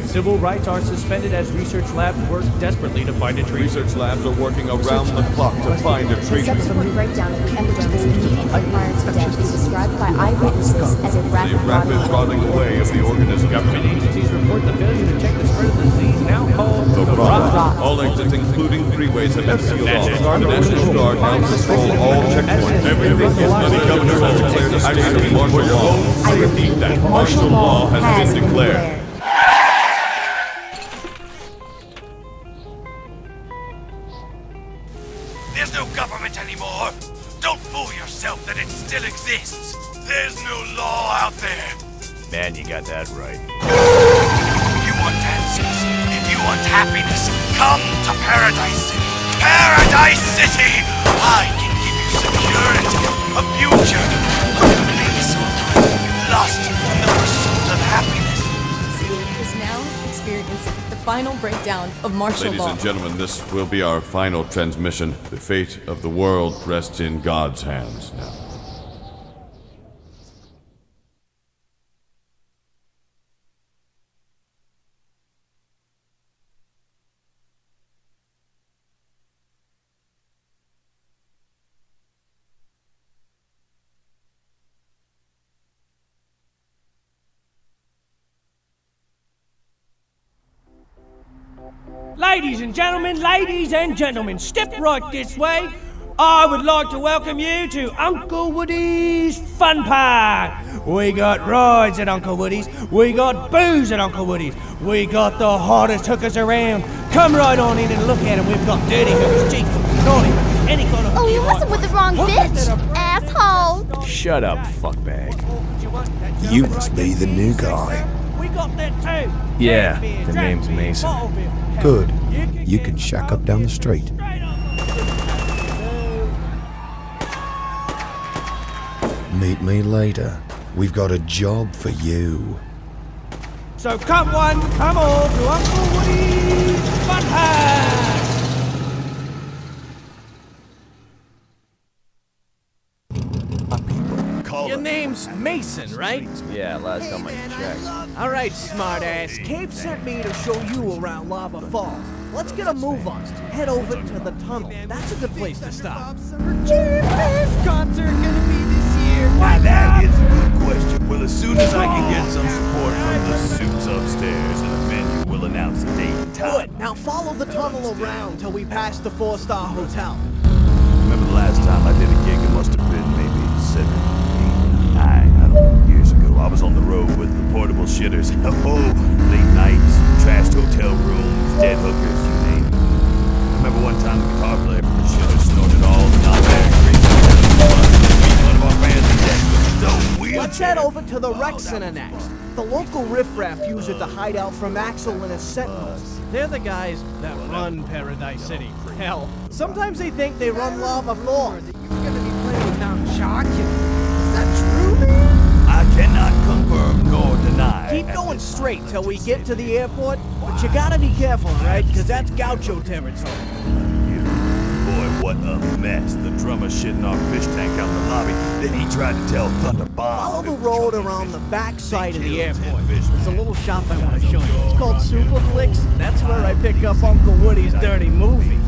Civil rights are suspended as research labs work desperately to find a treatment. Research labs are working around the clock to find a The treatment. subsequent breakdown of the epidermis immediately prior to death is described by eyewitnesses as a The rapid rapid throttling away of the organism. Government agencies report the failure to check the spread of the disease, now called the rot. All exits, including freeways, have been sealed off. The National Guard now control all checkpoints. Everything is under the governor has declared a state of martial law. I repeat that martial law has been declared. There's no government anymore. Don't fool yourself that it still exists. There's no law out there. Man, you got that right. If you want answers, if you want happiness, come to Paradise City. Paradise City! I can give you security, a future, a place of lost in the pursuit of happiness. City is now experiencing the final breakdown of martial Ladies law. and gentlemen, this will be our final transmission. The fate of the world rests in God's hands now. Ladies and gentlemen, step right this way. I would like to welcome you to Uncle Woody's Fun Park. We got rides at Uncle Woody's. We got booze at Uncle Woody's. We got the hottest hookers around. Come right on in and look at them. We've got dirty hookers, cheap hookers, naughty hookers, any kind of Oh, hooker you want. messing with the wrong bitch, asshole! Shut up, fuckbag. You must be the new guy. We got that too. Yeah, Beer, the draft name's beer, Mason. bottle beer. Good. You can shack up down the street. Meet me later. We've got a job for you. So come one, come all to Uncle Woody's Fun Park. Your name's Mason, right? Yeah, last time I checked. All right, smartass. Cape sent me to show you around Lava Falls. Let's get a move on. Head over to the tunnel. That's a good place to stop. Cheapest concert gonna be this year. Now that is a good question. Well, as soon as I can get some support from the suits upstairs and the venue, we'll announce the date and time. Good. Now follow the tunnel around till we pass the 4-star hotel. Remember the last time I did a gig? It must have been maybe 7, 8, 9, I don't know, years ago. I was on the road with the portable shitters. Oh, late nights, trashed hotel rooms, dead hookers, you name it. I remember one time the guitar player from the shitters snorted all the non-bad crazy. One of our fans is dead. So weird. Let's head over to the rec center next. The local riffraff use it to hide out from Axel and his sentinels. They're the guys that run Paradise City. Hell, sometimes they think they run Lava Falls. You're gonna be playing without charge. Is that true, man? I cannot confirm nor deny. Keep going straight till we get to the airport, but you gotta be careful, right? Because that's Gaucho territory. Boy, what a mess. The drummer shitting our fish tank out in the lobby. Then he tried to tell Thunder Bomb. Follow the road around the back side of the airport. There's a little shop I want to show you. It's called Superflix. That's where I pick up Uncle Woody's dirty movies.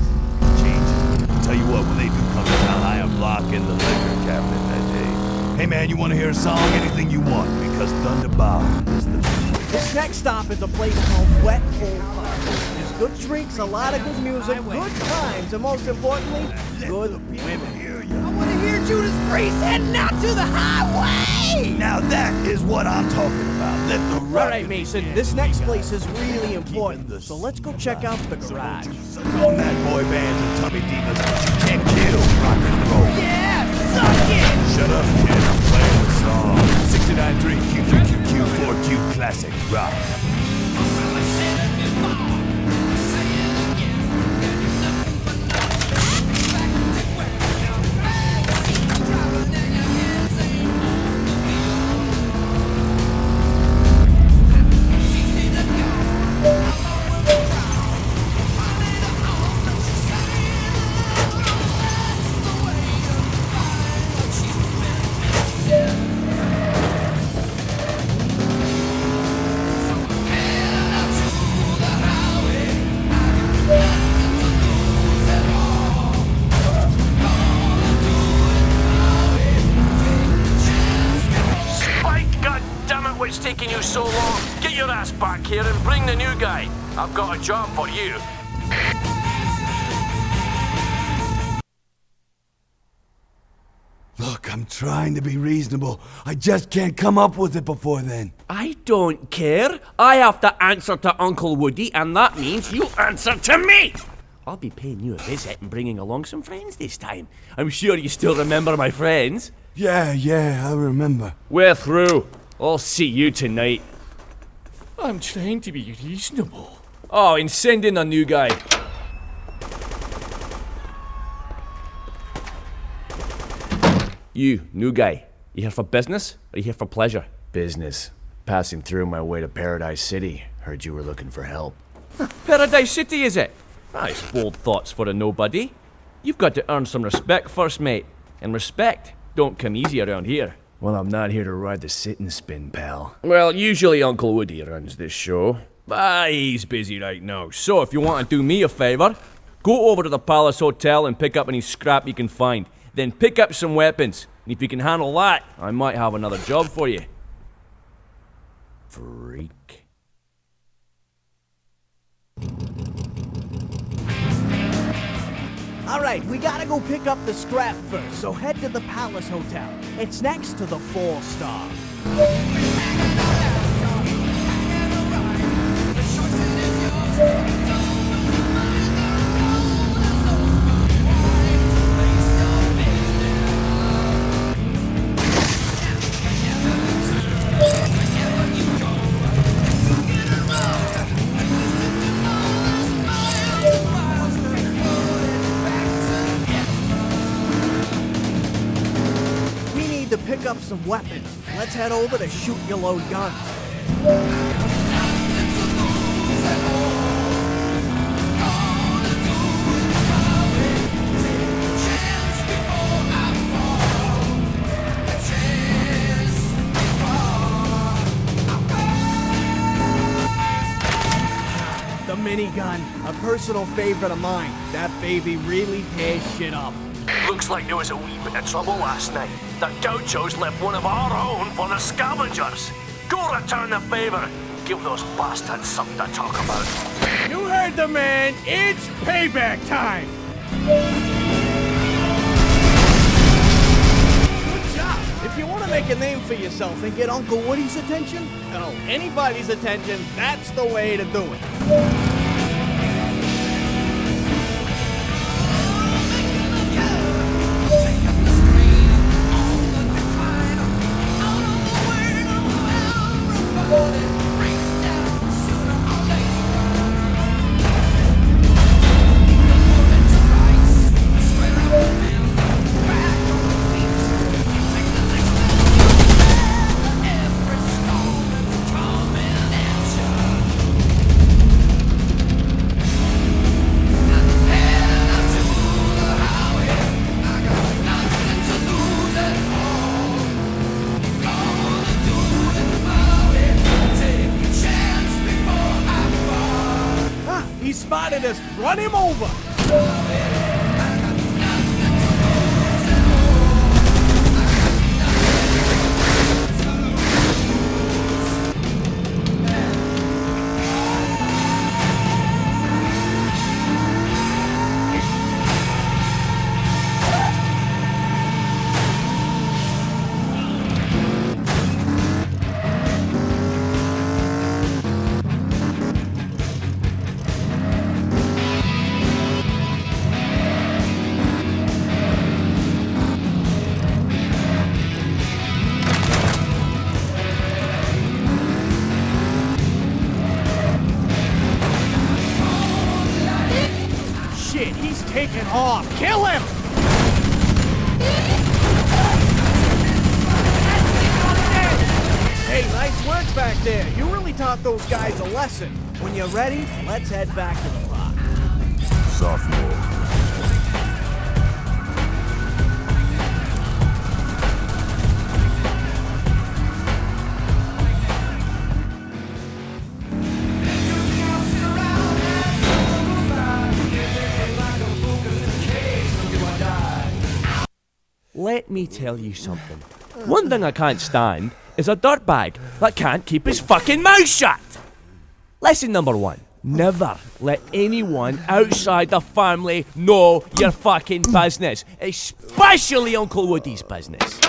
Change it. Tell you what, when they do come to town, I am locking the liquor cabinet that day. Hey man, you want to hear a song? Anything you want, because Thunder Bomb is the best. This next stop is a place called Wet Hole Park. There's good drinks, a lot of good music, good times, and most importantly, good women. I want to hear Judas Priest heading out to the highway! Now that is what I'm talking about. Let the rock. All right, Mason, this next place is really important, so let's go check out the garage. Suck on that boy bands and tummy divas, but you can't kill rock and roll. Yeah, suck it! Shut up, kid. I'm playing the song. 69.3 QQQQ4Q Classic Rock. the new guy. I've got a job for you. Look, I'm trying to be reasonable. I just can't come up with it before then. I don't care. I have to answer to Uncle Woody, and that means you answer to me. I'll be paying you a visit and bringing along some friends this time. I'm sure you still remember my friends. Yeah, I remember. We're through. I'll see you tonight. I'm trying to be reasonable. Oh, and send in a new guy. You, new guy. You here for business, or you here for pleasure? Business. Passing through my way to Paradise City. Heard you were looking for help. Paradise City, is it? Nice bold thoughts for a nobody. You've got to earn some respect first, mate. And respect don't come easy around here. Well, I'm not here to ride the sit and spin, pal. Well, usually Uncle Woody runs this show. But he's busy right now. So if you want to do me a favor, go over to the Palace Hotel and pick up any scrap you can find. Then pick up some weapons. And if you can handle that, I might have another job for you. Freak. Alright, we gotta go pick up the scrap first, so head to the Palace Hotel. It's next to the 4-star. Pick up some weapons. Let's head over to shoot your load guns. The minigun, a personal favorite of mine. That baby really tears shit up. Looks like there was a wee bit of trouble last night. The gauchos left one of our own for the scavengers. Go return the favor. Give those bastards something to talk about. You heard the man. It's payback time. Good job. If you want to make a name for yourself and get Uncle Woody's attention, hell, anybody's attention, that's the way to do it. He spotted us. Run him over. He's taking off. Kill him! Hey, nice work back there. You really taught those guys a lesson. When you're ready, let's head back to the rock. Sophomore. Let me tell you something. One thing I can't stand is a dirtbag that can't keep his fucking mouth shut. Lesson number 1. Never let anyone outside the family know your fucking business. Especially Uncle Woody's business.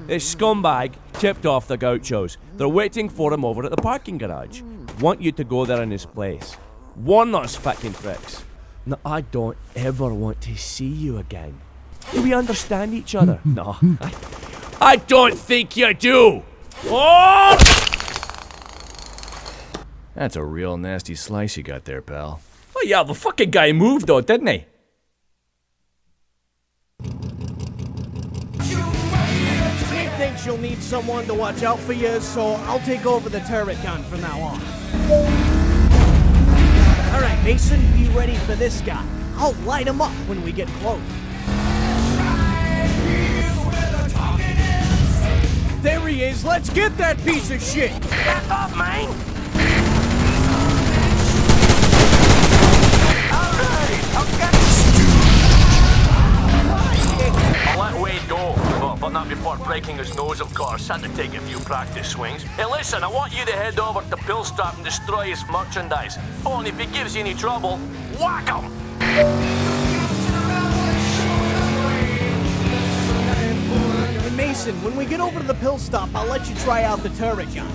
This scumbag tipped off the Gauchos. They're waiting for him over at the parking garage. Want you to go there in his place. Warn those fucking pricks. No, I don't ever want to see you again. Do we understand each other? No. I don't think you do! Oh! That's a real nasty slice you got there, pal. Oh yeah, the fucking guy moved though, didn't he? Kate thinks you'll need someone to watch out for you, so I'll take over the turret gun from now on. Alright, Mason, be ready for this guy. I'll light him up when we get close. There he is, let's get that piece of shit! Back off, mine! I'll let Wade go, but not before breaking his nose, of course. Had to take a few practice swings. Hey, listen, I want you to head over to Pillstrap and destroy his merchandise. Oh, and if he gives you any trouble, whack him! And Mason, when we get over to the pill stop, I'll let you try out the turret gun.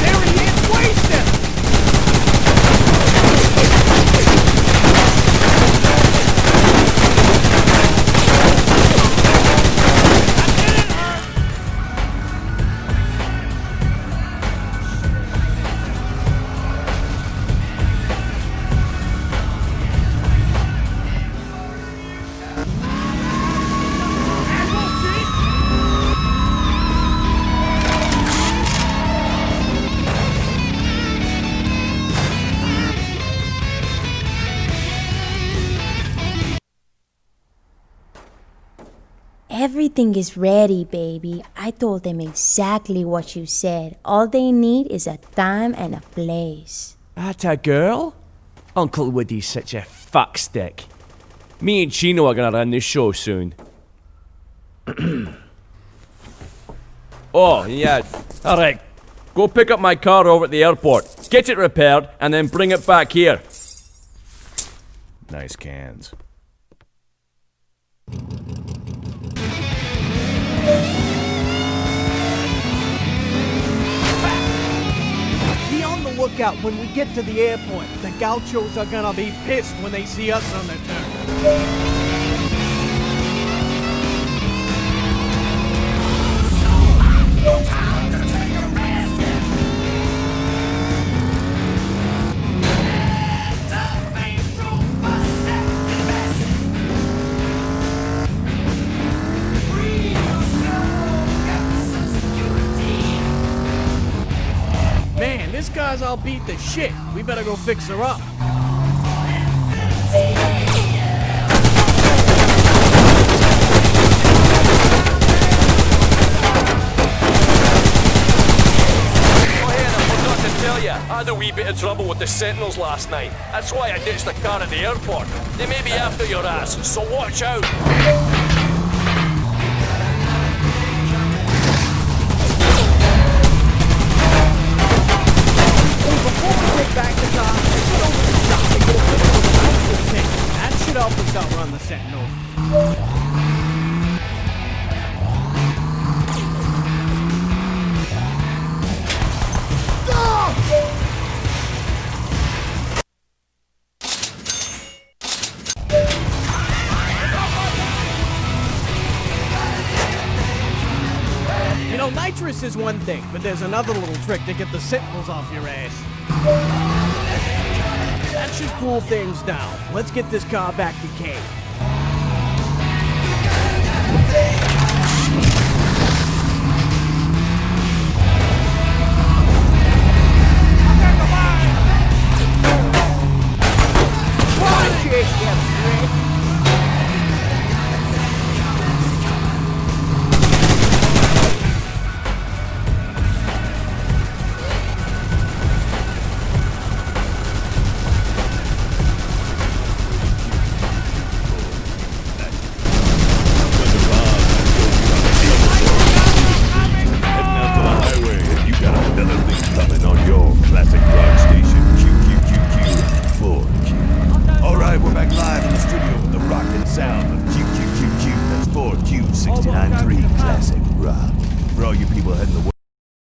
There he is, waste him! Everything is ready, baby. I told them exactly what you said. All they need is a time and a place. That a girl? Uncle Woody's such a fuckstick. Me and Chino are gonna run this show soon. Oh, yeah. Alright. Go pick up my car over at the airport. Get it repaired, and then bring it back here. Nice cans. Be on the lookout when we get to the airport. The Gauchos are gonna be pissed when they see us on their turn. Man, this guy's all beat to shit. We better go fix her up. I had a wee bit of trouble with the Sentinels last night. That's why I ditched the car at the airport. They may be after your ass, so watch out. Before we take back the car, let's go to the shop and get a picture of the outfit tank. That should help us outrun the Sentinels. You know, nitrous is one thing, but there's another little trick to get the Sentinels off your ass. That should cool things down. Let's get this car back to Kate. 4Q 69.3 Classic Rock. For all you people heading the